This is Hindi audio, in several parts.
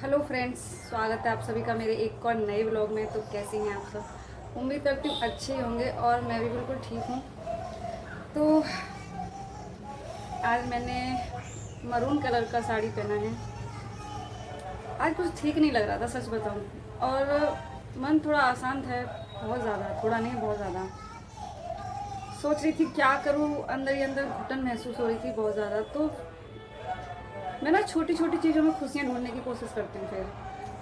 हेलो फ्रेंड्स, स्वागत है आप सभी का मेरे एक और नए व्लॉग में। तो कैसे हैं आप सब? उम्मीद करती हूँ अच्छे ही होंगे और मैं भी बिल्कुल ठीक हूँ। तो आज मैंने मरून कलर का साड़ी पहना है। आज कुछ ठीक नहीं लग रहा था, सच बताऊँ। और मन थोड़ा अशांत है, बहुत ज़्यादा, थोड़ा नहीं बहुत ज़्यादा। सोच रही थी क्या करूँ, अंदर ही अंदर घुटन महसूस हो रही थी बहुत ज़्यादा। तो मैं ना छोटी छोटी चीज़ों में खुशियाँ ढूंढने की कोशिश करती हूँ। फिर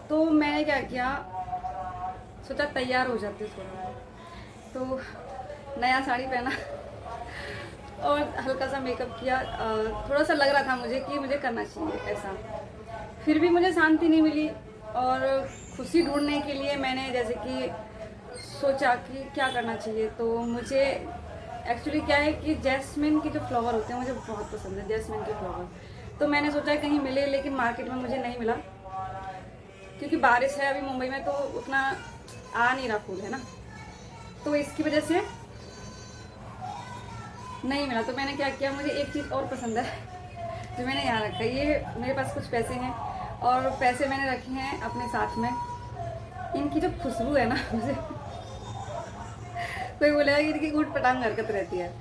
तो मैंने क्या किया, सोचा तैयार हो जाती थोड़ा। तो नया साड़ी पहना और हल्का सा मेकअप किया। थोड़ा सा लग रहा था मुझे कि मुझे करना चाहिए ऐसा, फिर भी मुझे शांति नहीं मिली। और खुशी ढूंढने के लिए मैंने जैसे कि सोचा कि क्या करना चाहिए। तो मुझे एक्चुअली क्या है कि जैस्मिन के जो फ्लावर होते हैं मुझे बहुत पसंद है, जैस्मिन के फ्लावर। तो मैंने सोचा कहीं मिले, लेकिन मार्केट में मुझे नहीं मिला क्योंकि बारिश है अभी मुंबई में, तो उतना आ नहीं रहा फूल, है ना। तो इसकी वजह से नहीं मिला। तो मैंने क्या किया, मुझे एक चीज़ और पसंद है जो मैंने यहाँ रखा है। ये मेरे पास कुछ पैसे हैं और पैसे मैंने रखे हैं अपने साथ में। इनकी जो खुशबू है ना मुझे कोई बोलेगा कि इनकी ऊट पटांग हरकत रहती है।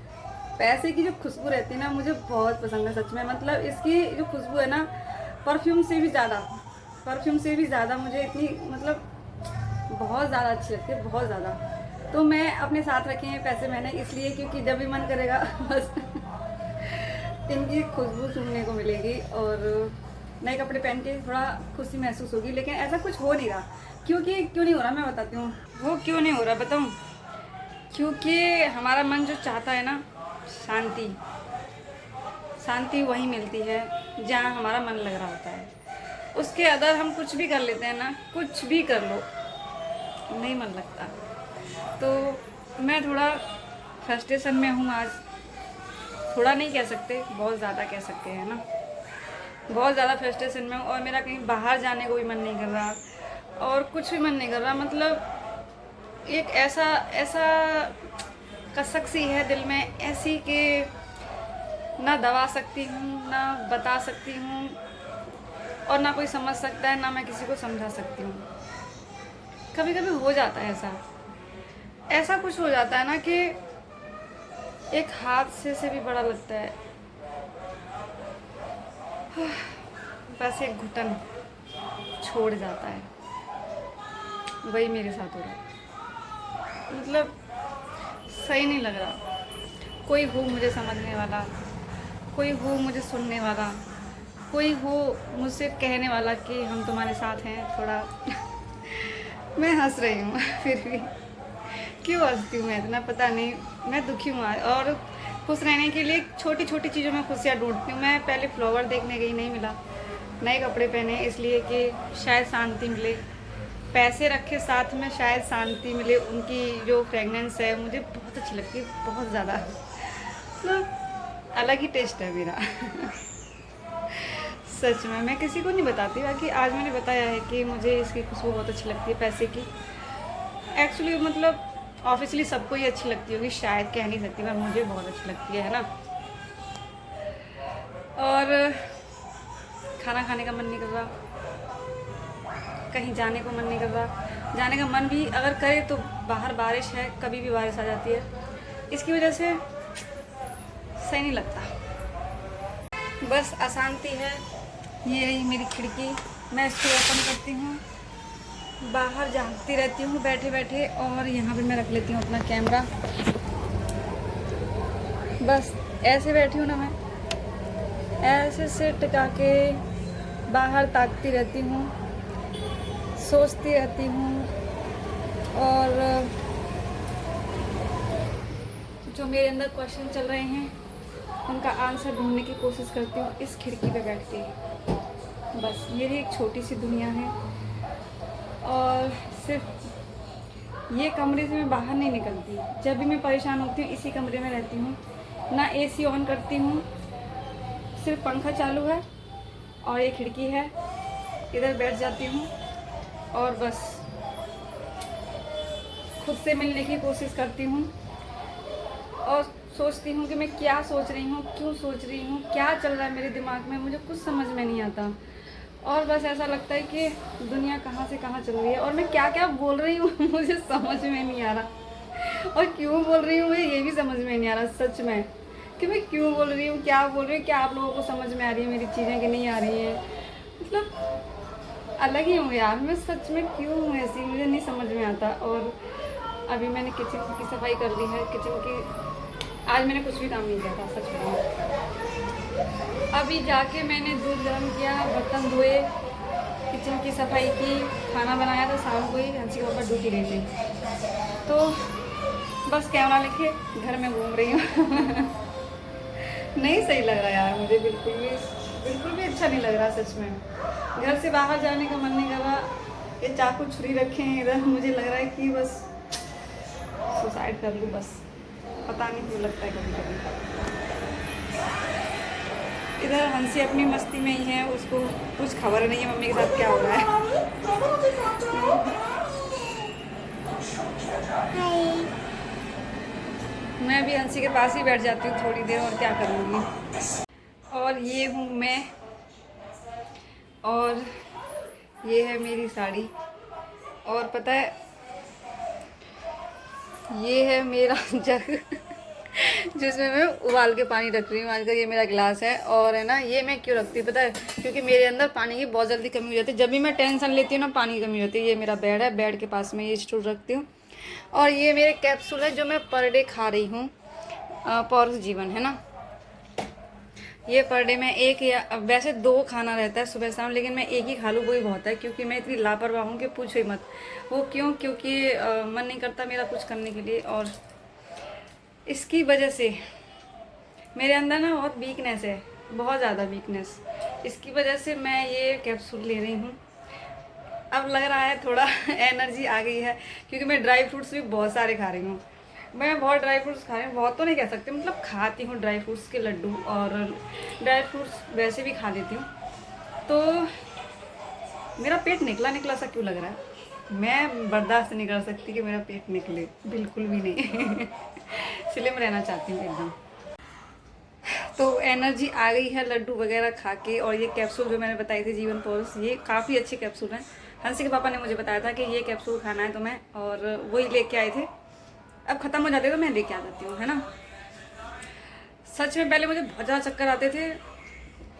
पैसे की जो खुशबू रहती है ना, मुझे बहुत पसंद है सच में। मतलब इसकी जो खुशबू है ना, परफ्यूम से भी ज़्यादा, परफ्यूम से भी ज़्यादा मुझे इतनी, मतलब बहुत ज़्यादा अच्छी लगती है, बहुत ज़्यादा। तो मैं अपने साथ रखे हैं पैसे मैंने इसलिए, क्योंकि जब भी मन करेगा बस इनकी खुशबू सूंघने को मिलेगी और नए कपड़े पहन के थोड़ा खुशी महसूस होगी। लेकिन ऐसा कुछ हो नहीं रहा। क्योंकि क्यों नहीं हो रहा मैं बताती हूँ। वो क्यों नहीं हो रहा बताऊँ? क्योंकि हमारा मन जो चाहता है ना, शांति, शांति वहीं मिलती है जहाँ हमारा मन लग रहा होता है। उसके अदर हम कुछ भी कर लेते हैं ना, कुछ भी कर लो, नहीं मन लगता। तो मैं थोड़ा फ्रस्ट्रेशन में हूँ आज। थोड़ा नहीं कह सकते, बहुत ज़्यादा कह सकते हैं ना। बहुत ज़्यादा फ्रस्ट्रेशन में हूँ और मेरा कहीं बाहर जाने को भी मन नहीं कर रहा और कुछ भी मन नहीं कर रहा। मतलब एक ऐसा ऐसा कसक सी है दिल में, ऐसी कि ना दबा सकती हूँ, ना बता सकती हूँ, और ना कोई समझ सकता है, ना मैं किसी को समझा सकती हूँ। कभी कभी हो जाता है ऐसा, ऐसा कुछ हो जाता है ना कि एक हादसे से भी बड़ा लगता है। बस एक घुटन छोड़ जाता है, वही मेरे साथ हो रहा है। मतलब सही नहीं लग रहा। कोई हो मुझे समझने वाला, कोई हो मुझे सुनने वाला, कोई हो मुझसे कहने वाला कि हम तुम्हारे साथ हैं। थोड़ा मैं हंस रही हूँ फिर भी क्यों हंसती हूँ मैं इतना, पता नहीं। मैं दुखी हूँ आज और खुश रहने के लिए छोटी छोटी चीज़ों में खुशियाँ ढूंढती हूँ। मैं पहले फ्लावर देखने गई, नहीं मिला। नए कपड़े पहने इसलिए कि शायद शांति मिले। पैसे रखे साथ में, शायद शांति मिले। उनकी जो फ्रेगनेंस है मुझे बहुत अच्छी लगती है, बहुत ज़्यादा। मतलब अलग ही टेस्ट है मेरा सच में मैं किसी को नहीं बताती, बाकी आज मैंने बताया है कि मुझे इसकी खुशबू बहुत अच्छी लगती है, पैसे की। एक्चुअली मतलब ऑब्वियसली सबको ही अच्छी लगती होगी, शायद कह नहीं सकती, पर मुझे बहुत अच्छी लगती है ना। और खाना खाने का मन नहीं कर रहा, कहीं जाने को मन नहीं कर रहा। जाने का मन भी अगर करे तो बाहर बारिश है, कभी भी बारिश आ जाती है, इसकी वजह से सही नहीं लगता। बस अशांति है। ये रही मेरी खिड़की, मैं इसको ओपन करती हूँ, बाहर झांकती रहती हूँ बैठे बैठे। और यहाँ पे मैं रख लेती हूँ अपना कैमरा। बस ऐसे बैठी हूँ ना मैं, ऐसे से टिका के बाहर ताकती रहती हूँ, सोचती रहती हूँ। और जो मेरे अंदर क्वेश्चन चल रहे हैं उनका आंसर ढूंढने की कोशिश करती हूँ इस खिड़की पे बैठ के। बस मेरी एक छोटी सी दुनिया है और सिर्फ ये कमरे से मैं बाहर नहीं निकलती। जब भी मैं परेशान होती हूँ इसी कमरे में रहती हूँ, ना एसी ऑन करती हूँ, सिर्फ पंखा चालू है और ये खिड़की है, इधर बैठ जाती हूँ और बस खुद से मिलने की कोशिश करती हूँ। और सोचती हूँ कि मैं क्या सोच रही हूँ, क्यों सोच रही हूँ, क्या चल रहा है मेरे दिमाग में, मुझे कुछ समझ में नहीं आता। और बस ऐसा लगता है कि दुनिया कहाँ से कहाँ चल रही है और मैं क्या क्या बोल रही हूँ मुझे समझ में नहीं आ रहा, और क्यों बोल रही हूँ मुझे ये भी समझ में नहीं आ रहा सच में, कि मैं क्यों बोल रही हूँ, क्या बोल रही हूँ, क्या आप लोगों को समझ में आ रही है मेरी चीज़ें कि नहीं आ रही हैं। मतलब अलग ही हूँ यार मैं, सच में क्यों हूँ ऐसी मुझे नहीं समझ में आता। और अभी मैंने किचन की सफाई कर दी है, किचन की आज मैंने कुछ भी काम नहीं किया था सच बताऊँ। अभी जाके मैंने दूध गर्म किया, बर्तन धोए, किचन की सफाई की, खाना बनाया था शाम को ही, हंसी के ऊपर ड्यूटी गई थी, तो बस कैमरा लेके घर में घूम रही हूँ नहीं सही लग रहा यार मुझे, बिल्कुल भी अच्छा नहीं लग रहा सच में। घर से बाहर जाने का मन नहीं कर रहा, ये चाकू छुरी रखे हैं इधर, मुझे लग रहा है कि बस सुसाइड कर लूँ बस, पता नहीं क्यों लगता है कभी कभी। इधर हंसी अपनी मस्ती में ही है, उसको कुछ खबर नहीं है मम्मी के साथ क्या हो रहा है। मैं भी हंसी के पास ही बैठ जाती हूँ थोड़ी देर, और क्या करूँगी। और ये हूँ मैं, और ये है मेरी साड़ी, और पता है ये है मेरा जग जिसमें मैं उबाल के पानी रख रही हूँ आजकल, ये मेरा गिलास है। और है ना, ये मैं क्यों रखती हूँ पता है, क्योंकि मेरे अंदर पानी की बहुत जल्दी कमी हो जाती है, जब भी मैं टेंशन लेती हूँ ना पानी की कमी होती है। ये मेरा बेड है, बेड के पास में ये स्टूल रखती हूँ, और ये मेरे कैप्सूल है जो मैं पर डे खा रही हूँ, पौरुष जीवन है ना। ये पर डे में एक या वैसे 2 खाना रहता है सुबह शाम, लेकिन मैं एक ही खा लूँ वही बहुत है, क्योंकि मैं इतनी लापरवाह हूँ कि पूछो ही मत। वो क्यों, क्योंकि मन नहीं करता मेरा कुछ करने के लिए, और इसकी वजह से मेरे अंदर ना बहुत वीकनेस है, बहुत ज़्यादा वीकनेस। इसकी वजह से मैं ये कैप्सूल ले रही हूँ। अब लग रहा है थोड़ा एनर्जी आ गई है, क्योंकि मैं ड्राई फ्रूट्स भी बहुत सारे खा रही हूँ। मैं बहुत ड्राई फ्रूट्स खा रही हूँ, बहुत तो नहीं कह सकती, मतलब खाती हूँ ड्राई फ्रूट्स के लड्डू, और ड्राई फ्रूट्स वैसे भी खा लेती हूँ। तो मेरा पेट निकला निकला सा क्यों लग रहा है, मैं बर्दाश्त नहीं कर सकती कि मेरा पेट निकले, बिल्कुल भी नहीं स्लिम रहना चाहती हूँ एकदम। तो एनर्जी आ गई है लड्डू वगैरह खा के। और ये कैप्सूल जो मैंने बताई थी जीवन पौरुष, ये काफ़ी अच्छे कैप्सूल हैं। हंसी के पापा ने मुझे बताया था कि ये कैप्सूल खाना है तुम्हें, और वही लेके आए थे। अब ख़त्म हो जाते तो मैं लेके आ जाती हूँ है ना। सच में पहले मुझे बहुत ज़्यादा चक्कर आते थे,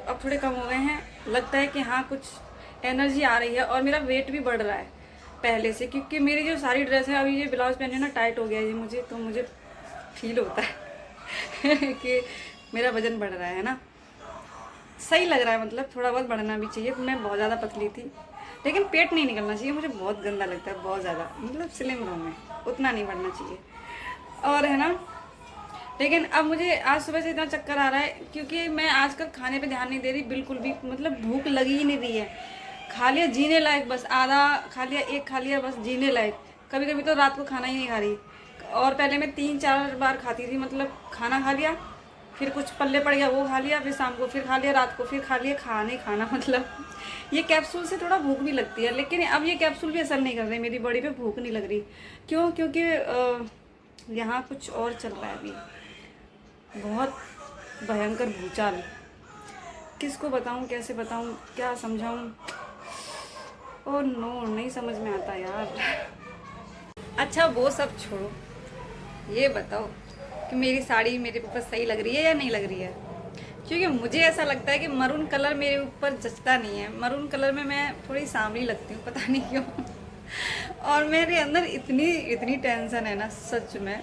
अब थोड़े कम हो गए हैं। लगता है कि हाँ कुछ एनर्जी आ रही है, और मेरा वेट भी बढ़ रहा है पहले से, क्योंकि मेरी जो सारी ड्रेस है, अभी ये ब्लाउज पहने ना टाइट हो गया है ये मुझे, तो मुझे फील होता है कि मेरा वजन बढ़ रहा है ना। सही लग रहा है, मतलब थोड़ा बहुत बढ़ना भी चाहिए। मैं बहुत ज़्यादा पतली थी, लेकिन पेट नहीं निकलना चाहिए, मुझे बहुत गंदा लगता है, बहुत ज़्यादा, मतलब स्लिम रहूँ मैं, उतना नहीं बढ़ना चाहिए। और है ना, लेकिन अब मुझे आज सुबह से इतना चक्कर आ रहा है, क्योंकि मैं आजकल खाने पे ध्यान नहीं दे रही बिल्कुल भी, मतलब भूख लगी ही नहीं रही है। खा लिया जीने लायक, बस आधा खा लिया, एक खा लिया, बस जीने लायक। कभी कभी तो रात को खाना ही नहीं खा रही, और पहले मैं 3-4 बार खाती थी, मतलब खाना खा लिया, फिर कुछ पल्ले पड़ गया वो खा लिया, फिर शाम को फिर खा लिया, रात को फिर खा लिया, खाना खाना मतलब। ये कैप्सूल से थोड़ा भूख भी लगती है, लेकिन अब ये कैप्सूल भी असर नहीं कर रहे, मेरी बॉडी पे भूख नहीं लग रही। क्यों? क्योंकि यहाँ कुछ और चल रहा है अभी, बहुत भयंकर भूचाल। किसको बताऊँ, कैसे बताऊँ, क्या समझाऊँ? ओह नो, नहीं समझ में आता यार। अच्छा वो सब छोड़ो, ये बताओ कि मेरी साड़ी मेरे ऊपर सही लग रही है या नहीं लग रही है? क्योंकि मुझे ऐसा लगता है कि मरून कलर मेरे ऊपर जचता नहीं है। मरून कलर में मैं थोड़ी सांवली लगती हूँ, पता नहीं क्यों और मेरे अंदर इतनी इतनी टेंशन है ना, सच में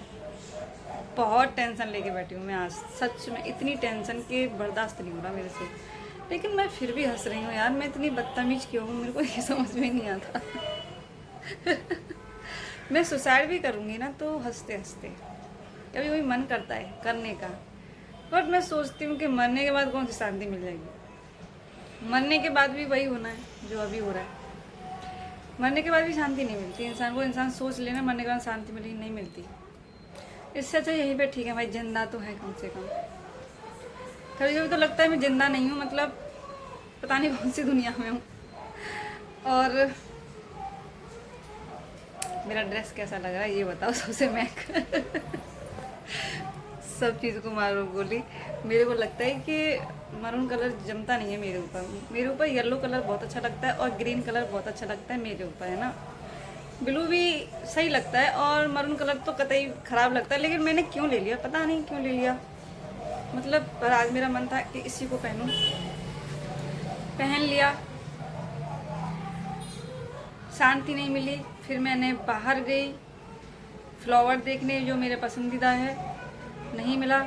बहुत टेंशन लेके बैठी हूँ मैं आज, सच में इतनी टेंशन कि बर्दाश्त नहीं हो रहा मेरे से। लेकिन मैं फिर भी हंस रही हूँ यार, मैं इतनी बदतमीज क्यों हूँ, मेरे को ये समझ में नहीं आता मैं सुसाइड भी करूँगी ना तो हंसते हंसते, कभी कभी मन करता है करने का, बट मैं सोचती हूँ कि मरने के बाद कौन सी शांति मिल जाएगी। मरने के बाद भी वही होना है जो अभी हो रहा है, मरने के बाद भी शांति नहीं मिलती इंसान को। इंसान सोच लेना मरने के बाद शांति मिलेगी, नहीं मिलती। इससे अच्छा यहीं पे ठीक है भाई, जिंदा तो है कम से कम। कभी कभी तो लगता है मैं जिंदा नहीं हूँ, मतलब पता नहीं कौन सी दुनिया में हूँ। और मेरा ड्रेस कैसा लग रहा है ये बताओ सबसे मैं सब चीज़ को मारो गोली। मेरे को लगता है कि मरून कलर जमता नहीं है मेरे ऊपर। मेरे ऊपर येलो कलर बहुत अच्छा लगता है और ग्रीन कलर बहुत अच्छा लगता है मेरे ऊपर, है ना। ब्लू भी सही लगता है और मरून कलर तो कतई ख़राब लगता है, लेकिन मैंने क्यों ले लिया पता नहीं क्यों ले लिया। मतलब पर आज मेरा मन था कि इसी को पहनूं, पहन लिया। शांति नहीं मिली, फिर मैंने बाहर गई फ्लावर देखने जो मेरे पसंदीदा है, नहीं मिला,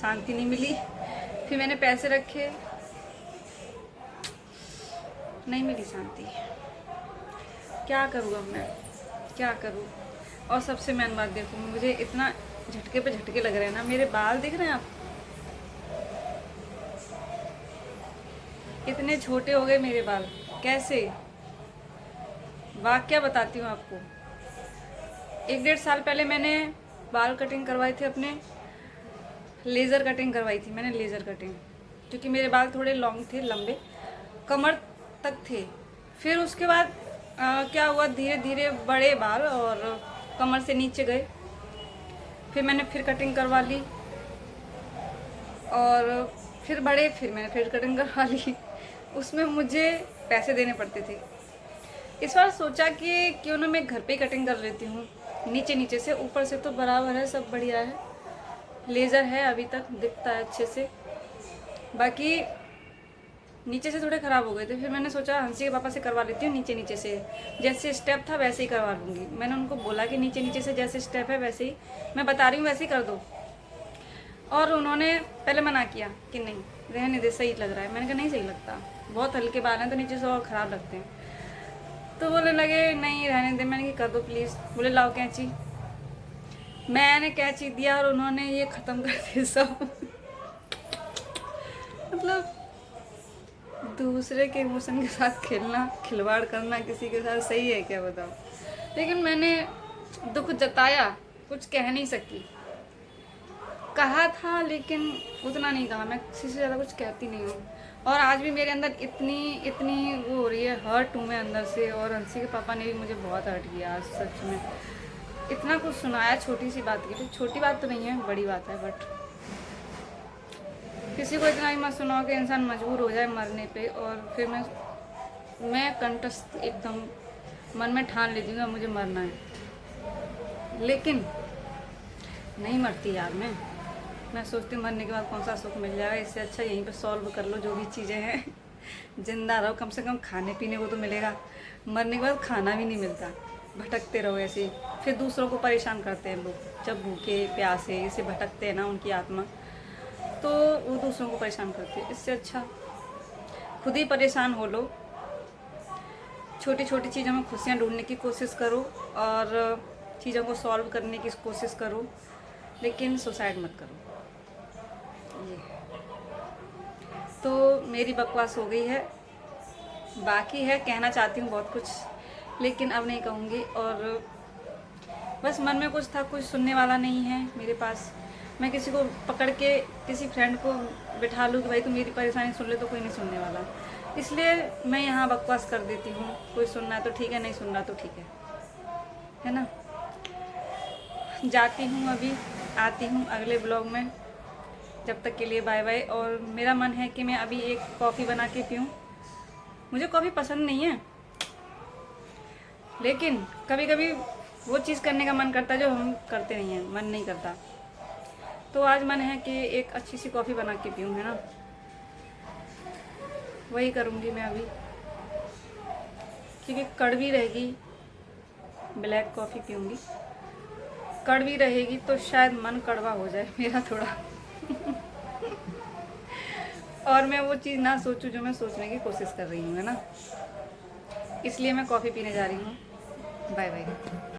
शांति नहीं मिली। फिर मैंने पैसे रखे, नहीं मिली शांति। क्या करूँ अब मैं, क्या करूँ। और सबसे मेन बात देखो, मुझे इतना झटके पे झटके लग रहे हैं ना। मेरे बाल दिख रहे हैं आप, इतने छोटे हो गए मेरे बाल। कैसे, वाकया बताती हूँ आपको। 1-1.5 साल पहले मैंने बाल कटिंग करवाए थे अपने, लेज़र कटिंग करवाई थी मैंने, लेज़र कटिंग, क्योंकि मेरे बाल थोड़े लॉन्ग थे, लंबे कमर तक थे। फिर उसके बाद क्या हुआ, धीरे धीरे बड़े बाल और कमर से नीचे गए। फिर मैंने फिर कटिंग करवा ली और फिर बड़े, फिर मैंने फिर कटिंग करवा ली। उसमें मुझे पैसे देने पड़ते थे। इस बार सोचा कि क्यों ना मैं घर पे कटिंग कर लेती हूँ, नीचे नीचे से, ऊपर से तो बराबर है, सब बढ़िया है। लेज़र है, अभी तक दिखता है अच्छे से, बाकी नीचे से थोड़े ख़राब हो गए थे। फिर मैंने सोचा हंसी के पापा से करवा लेती हूँ नीचे नीचे से, जैसे स्टेप था वैसे ही करवा लूँगी। मैंने उनको बोला कि नीचे नीचे से जैसे स्टेप है वैसे ही मैं बता रही हूँ वैसे ही कर दो। और उन्होंने पहले मना किया कि नहीं रहने दे, सही लग रहा है। मैंने कहा नहीं सही लगता, बहुत हल्के बाल हैं तो नीचे से और ख़राब लगते हैं। तो बोलने लगे नहीं रहने दे। मैंने कहा कर दो प्लीज़। बोले लाओ कैंची। मैंने कैंची दिया और उन्होंने ये ख़त्म कर दिया सब। मतलब दूसरे के इमोशन के साथ खेलना, खिलवाड़ करना किसी के साथ सही है क्या, बताओ। लेकिन मैंने दुख जताया, कुछ कह नहीं सकी। कहा था लेकिन उतना नहीं कहा, मैं किसी से ज़्यादा कुछ कहती नहीं हूँ। और आज भी मेरे अंदर इतनी वो हो रही है, हर्ट हूँ मैं अंदर से। और हंसी के पापा ने भी मुझे बहुत हर्ट किया आज, सच में। इतना कुछ सुनाया छोटी सी बात के लिए। छोटी बात तो नहीं है, बड़ी बात है, बट किसी को इतना ही मत सुनाओ कि इंसान मजबूर हो जाए मरने पे। और फिर मैं कंठस्थ एकदम मन में ठान लेती हूँ मुझे मरना है, लेकिन नहीं मरती यार। मैं सोचती हूँ मरने के बाद कौन सा सुख मिल जाएगा, इससे अच्छा यहीं पे सॉल्व कर लो जो भी चीज़ें हैं। जिंदा रहो, कम से कम खाने पीने को तो मिलेगा। मरने के बाद खाना भी नहीं मिलता, भटकते रहो ऐसे ही। फिर दूसरों को परेशान करते हैं लोग, जब भूखे प्यासे इसे भटकते हैं ना उनकी आत्मा, तो वो दूसरों को परेशान करती है। इससे अच्छा खुद ही परेशान हो लो। छोटी छोटी चीज़ों में खुशियाँ ढूंढने की कोशिश करो और चीज़ों को सॉल्व करने की कोशिश करो, लेकिन सुसाइड मत करो। ये तो मेरी बकवास हो गई है, बाकी है कहना चाहती हूँ बहुत कुछ, लेकिन अब नहीं कहूँगी। और बस मन में कुछ था, कुछ सुनने वाला नहीं है मेरे पास। मैं किसी को पकड़ के किसी फ्रेंड को बिठा लूँ कि भाई तुम मेरी परेशानी सुन ले, तो कोई नहीं सुनने वाला। इसलिए मैं यहाँ बकवास कर देती हूँ। कोई सुनना है तो ठीक है, नहीं सुन रहा तो ठीक है ना। जाती हूँ अभी, आती हूँ अगले ब्लॉग में। जब तक के लिए बाय बाय। और मेरा मन है कि मैं अभी एक कॉफ़ी बना के पीऊँ। मुझे कॉफ़ी पसंद नहीं है, लेकिन कभी कभी वो चीज़ करने का मन करता है जो हम करते नहीं हैं, मन नहीं करता। तो आज मन है कि एक अच्छी सी कॉफ़ी बना के पीऊँ, है ना। वही करूँगी मैं अभी, क्योंकि कड़वी रहेगी। ब्लैक कॉफ़ी पीऊँगी, कड़वी रहेगी तो शायद मन कड़वा हो जाए मेरा थोड़ा। और मैं वो चीज़ ना सोचूं जो मैं सोचने की कोशिश कर रही हूँ, है ना। इसलिए मैं कॉफ़ी पीने जा रही हूँ। Bye bye.